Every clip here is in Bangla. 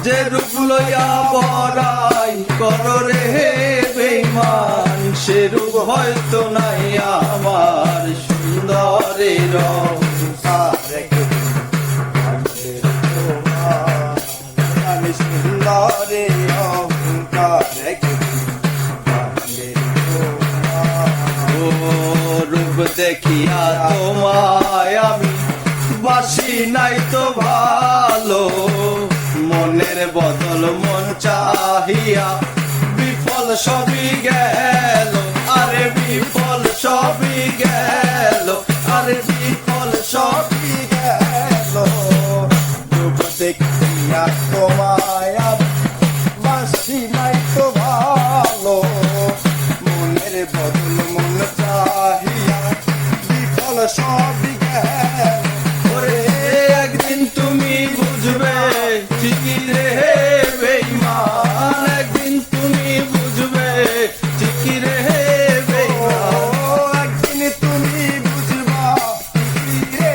যে রূপ লইয়া বড়াই করো রে বেঈমান, সে রূপ হয়তো নাই আমার সুন্দরের আমি সুন্দরে অহংকার ও রূপ দেখিয়া তোমায় আমি বাসি নাই তো ভালো, মনের বদল মন চাহিয়া বিফল সবই গেল, আরে বিফল সবই গেল, আরে বিফল সবই গেল। রূপ দেখিয়া তোমায় আমি বাসি নাই তো ভালো, মনের বদল মন চাহিয়া বিফল সবই গেল। ওরে একদিন তুমি বুঝবে ঠিকই রে বেঈমান, একদিন তুমি বুঝবে ঠিকই রে বেঈমান, একদিন তুমি বুঝবা রে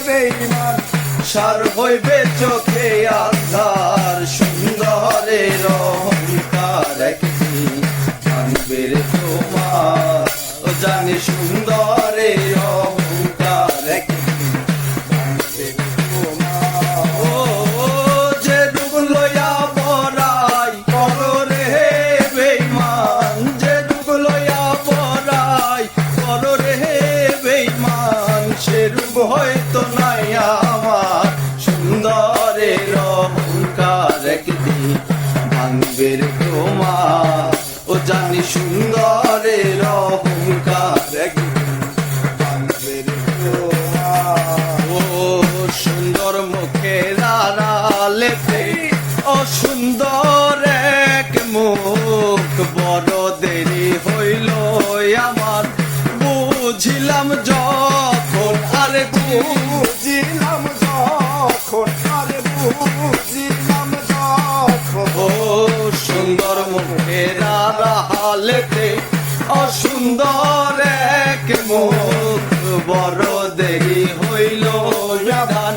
বেঈমান, সার হইবে চোখে আন্ধার সুন্দরের অহংকার একদিন জানবে রে তোমার, ও জানি সুন্দরের অহংকার একদিন জানবে রে তোমার। ও যে রূপ লইয়া বড়াই করো রে বেঈমান, যে রূপ লইয়া বড়াই করো রে বেঈমান, সে রূপ হয়তো নাই আমার সুন্দরের অহংকার একদিন ভাঙবে রে তোমার, ও জানি সুন্দরের অহংকার একদিন ভাঙবে রে তোমার। ও সুন্দর মুখের আড়ালেতে অসুন্দর এক মুখ, বড় দেরি হইল আমার বুঝিলাম যখন, আরে বুঝিলাম যখন, আরে বুঝিলাম যখন। ও সুন্দর মুখের আড়ালেতে অসুন্দর এক মুখ, বড় দেরি হইল জান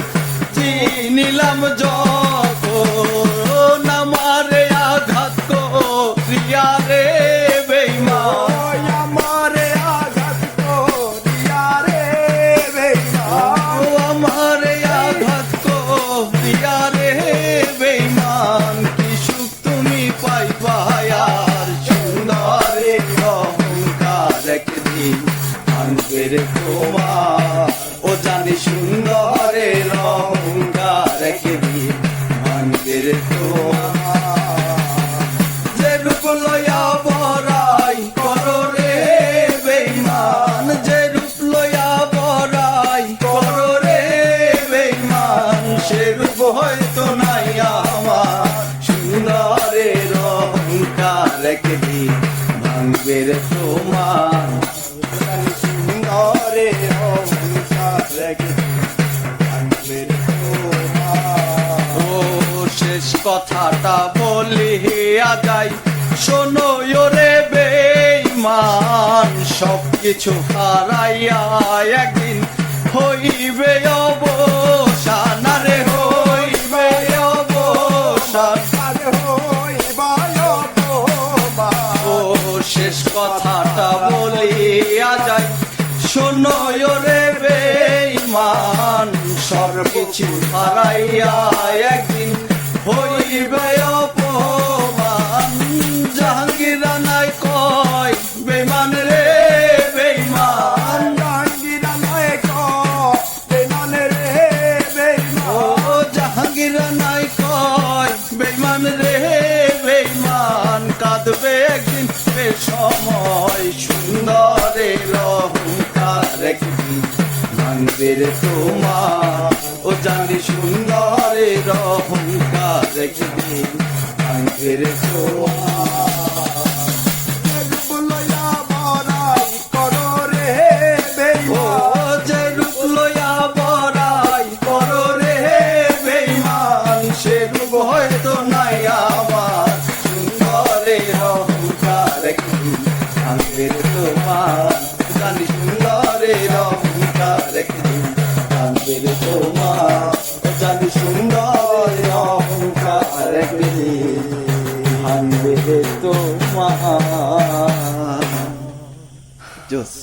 চিনিলাম যখন, আমারে আঘাত করিয়া রে বেঈমান, আমারে আঘাত করিয়া রে বেঈমান, আমারে আঘাত করিয়া রে বেঈমান, কি সুখ তুমি পাইবা আর সুন্দরের অহংকার একদিন ভাঙবে রে তোমার, ও জানি সুন্দরের অহংকার একদিন ভাঙবে রে তোমার। যে রূপ লইয়া বড়াই করো রে বেঈমান, যে রূপ লইয়া বড়াই করো রে বেঈমান, সে রূপ হয়তো নাই আমার সুন্দরের অহংকার একদিন ভাঙবে রে তোমার। আমি সুন্দরে অহংকার একদিন ভাঙবে রে তোমার। ও শেষ কথাটা বলিয়া যাই শোনো রে বেঈমান, সবকিছু হারাইয়া একদিন হইবে অবসান, রে হইবে অবসান। আরে হইবা অপমান, ও শেষ কথাটা বলিয়া যাই শোনো রে বেঈমান, সবকিছু হারাইয়া একদিন হইবে অপমান। জাহাঙ্গীর নাই কয় বেঈমান রে বেঈমান, জাহাঙ্গীর নয় বেঈমান রে বেঈমান, ও জাহাঙ্গীর নাই কয় বেঈমান রে বেঈমান, কাঁদবে একদিন সময় সুন্দরের অহংকার একদিন ভাঙবে রে তোমার, ও জানি সুন্দরের অহংকার একদিন ভাঙবে রে তোমার। রূপ লইয়া বড়াই করো রে ও বেঈমান, যে রূপ লইয়া বড়াই করো রে বেঈমান, সে রূপ হয়তো নাই আমার সুন্দরের অহংকার একদিন ভাঙবে রে তোমার, জানি সুন্দরের অহংকার একদিন ভাঙবে রে তোমার, জানি সুন্দরের অহংকার একদিন ভাঙবে তোমার জোস